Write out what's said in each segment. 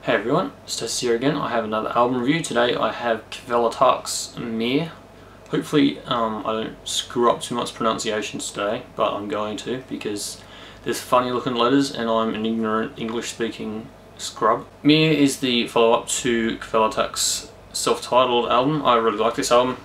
Hey everyone, Stas here again. I have another album review. Today I have Kvelertak's Meir. Hopefully I don't screw up too much pronunciations today, but I'm going to because there's funny looking letters and I'm an ignorant English speaking scrub. Meir is the follow-up to Kvelertak's self-titled album. I really like this album.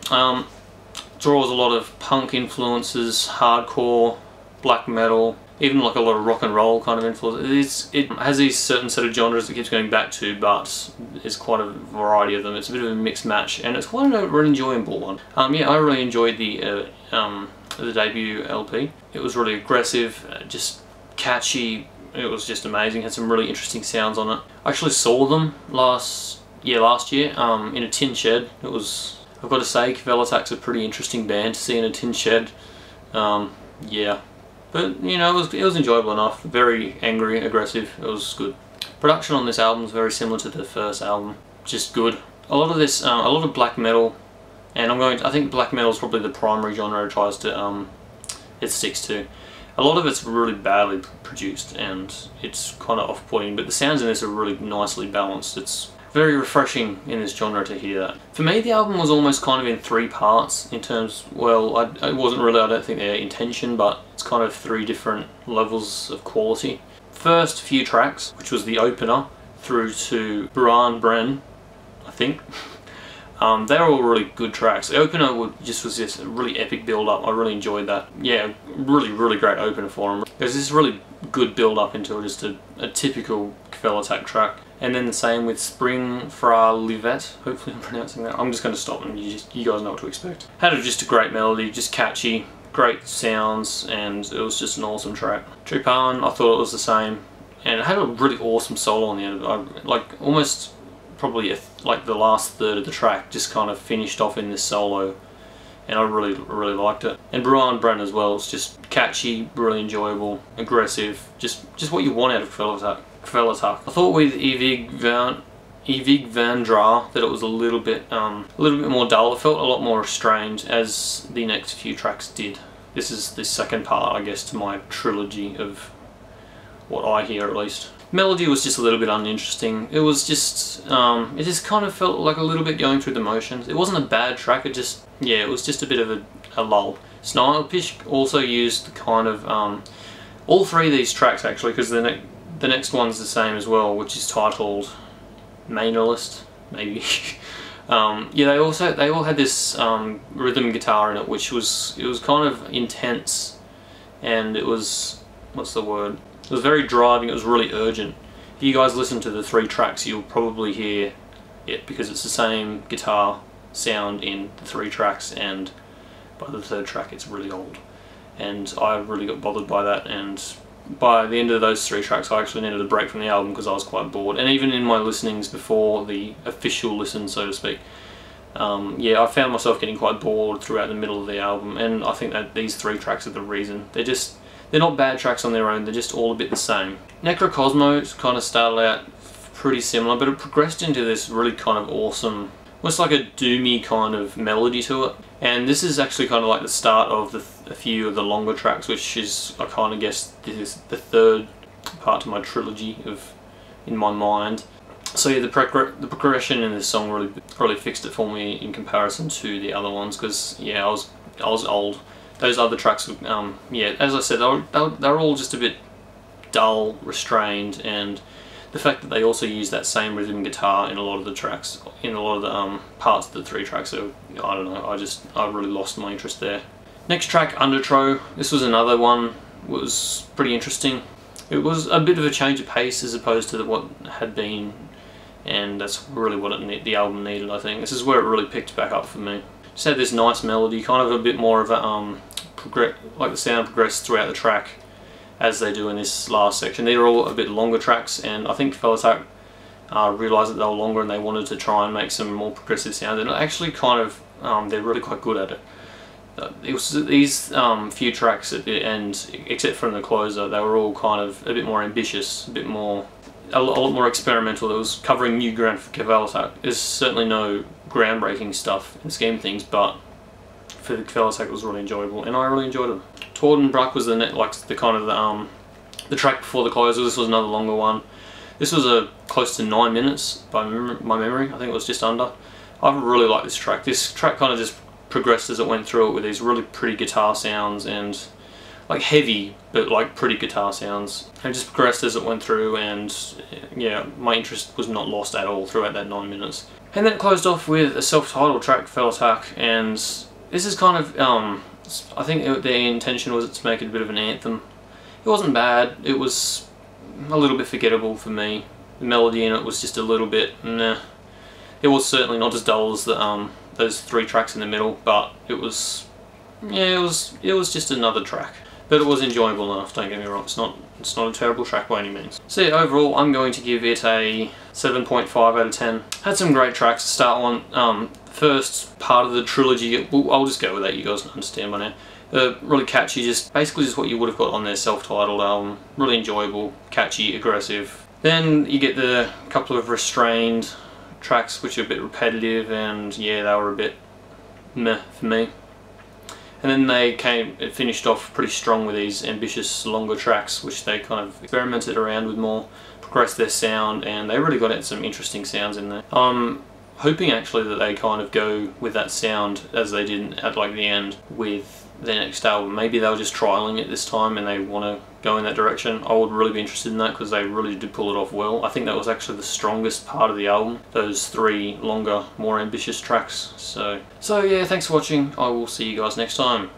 Draws a lot of punk influences, hardcore, black metal, even like a lot of rock and roll kind of influence. It has these certain set of genres it keeps going back to, but there's quite a variety of them. It's a bit of a mixed match, and it's quite a really enjoyable one. Yeah, I really enjoyed the debut LP. It was really aggressive, just catchy. It was just amazing. Had some really interesting sounds on it. I actually saw them last year in a tin shed. It was, I've got to say, Kvelertak's a pretty interesting band to see in a tin shed. Yeah. But, you know, it was enjoyable enough. Very angry, aggressive. It was good. Production on this album is very similar to the first album. Just good. A lot of this, a lot of black metal, and I think black metal is probably the primary genre it tries to, it sticks to. A lot of it's really badly produced, and it's kind of off-putting, but the sounds in this are really nicely balanced. It's very refreshing in this genre to hear that. For me, the album was almost kind of in three parts in terms, well, it wasn't really, I don't think, their intention, but it's kind of three different levels of quality. First few tracks, which was the opener through to Brenn, I think, they're all really good tracks. The opener was just a really epic build-up. I really enjoyed that. Yeah, really great opener for them. There's this really good build-up into just a typical Kvelertak track. And then the same with Spring Fra Livet. Hopefully I'm pronouncing that. I'm just going to stop and you guys know what to expect. Had just a great melody, just catchy, great sounds, and it was just an awesome track. Tripan, I thought it was the same. And it had a really awesome solo on the end of it. Like almost probably like the last third of the track just kind of finished off in this solo. And I really liked it. And Brenn as well. It's just catchy, really enjoyable, aggressive, just what you want out of Kvelertak. I thought with Evig Vandrar that it was a little bit more dull. It felt a lot more restrained, as the next few tracks did. This is the second part, I guess, to my trilogy of what I hear, at least. Melody was just a little bit uninteresting. It was just, it just kind of felt like a little bit going through the motions. It wasn't a bad track. It just, yeah, it was just a bit of a lull. Snilepisk also used kind of all three of these tracks actually, because the next one's the same as well, which is titled Månelyst, maybe. Yeah, they all had this rhythm guitar in it, which was kind of intense, and it was, what's the word? It was very driving. It was really urgent. If you guys listen to the three tracks, you'll probably hear it because it's the same guitar sound in the three tracks, and by the third track, it's really old. And I really got bothered by that, and by the end of those three tracks I actually needed a break from the album because I was quite bored. And even in my listenings before the official listen, so to speak, yeah, I found myself getting quite bored throughout the middle of the album, and I think that these three tracks are the reason. They're not bad tracks on their own, they're just all a bit the same. Necrocosmo kind of started out pretty similar, but it progressed into this really kind of awesome, almost like a doomy kind of melody to it. And this is actually kind of like the start of a few of the longer tracks, which is, I kind of guess, this is the third part to my trilogy in my mind. So yeah, the progression in this song really fixed it for me in comparison to the other ones, because yeah, I was old. Those other tracks, yeah, as I said, they're all just a bit dull, restrained, and the fact that they also use that same rhythm guitar in a lot of the tracks, in a lot of the parts of the three tracks, so I don't know, I really lost my interest there. Next track, Undertro. This was another one, was pretty interesting. It was a bit of a change of pace as opposed to what had been, and that's really what the album needed, I think. This is where it really picked back up for me. Just had this nice melody, kind of a bit more of a, like the sound progressed throughout the track, as they do in this last section. These are all a bit longer tracks, and I think Kvelertak realised that they were longer and they wanted to try and make some more progressive sounds, and actually kind of, they're really quite good at it. These few tracks at the end, except from the closer, they were all kind of a bit more ambitious, a lot more experimental. It was covering new ground for Kvelertak. There's certainly no groundbreaking stuff in the scheme of things, but for the Kvelertak it was really enjoyable, and I really enjoyed it. Tordenbrak was the track before the closer. This was another longer one. This was close to 9 minutes by my memory. I think it was just under. I really like this track. This track kind of just progressed as it went through it with these really pretty guitar sounds and like heavy but like pretty guitar sounds. It just progressed as it went through, and yeah, my interest was not lost at all throughout that 9 minutes. And then it closed off with a self-titled track, Kvelertak, and this is kind of, I think the intention was to make it a bit of an anthem. It wasn't bad, it was a little bit forgettable for me. The melody in it was just a little bit, nah. It was certainly not as dull as those 3 tracks in the middle, but it was, yeah, it was just another track. But it was enjoyable enough, don't get me wrong, it's not a terrible track by any means. So yeah, overall I'm going to give it a 7.5 out of 10. Had some great tracks to start on. First part of the trilogy, I'll just go with that, you guys can understand by now. Really catchy, basically just what you would have got on their self-titled album. Really enjoyable, catchy, aggressive. Then you get the couple of Restrained tracks which are a bit repetitive, and yeah, they were a bit meh for me. And then they finished off pretty strong with these ambitious, longer tracks, which they kind of experimented around with more, progressed their sound, and they really got some interesting sounds in there. I'm hoping actually that they kind of go with that sound as they did at like the end with their next album. Maybe they were just trialing it this time and they want to go in that direction. I would really be interested in that because they really did pull it off well. I think that was actually the strongest part of the album, those 3 longer, more ambitious tracks. So yeah, thanks for watching. I will see you guys next time.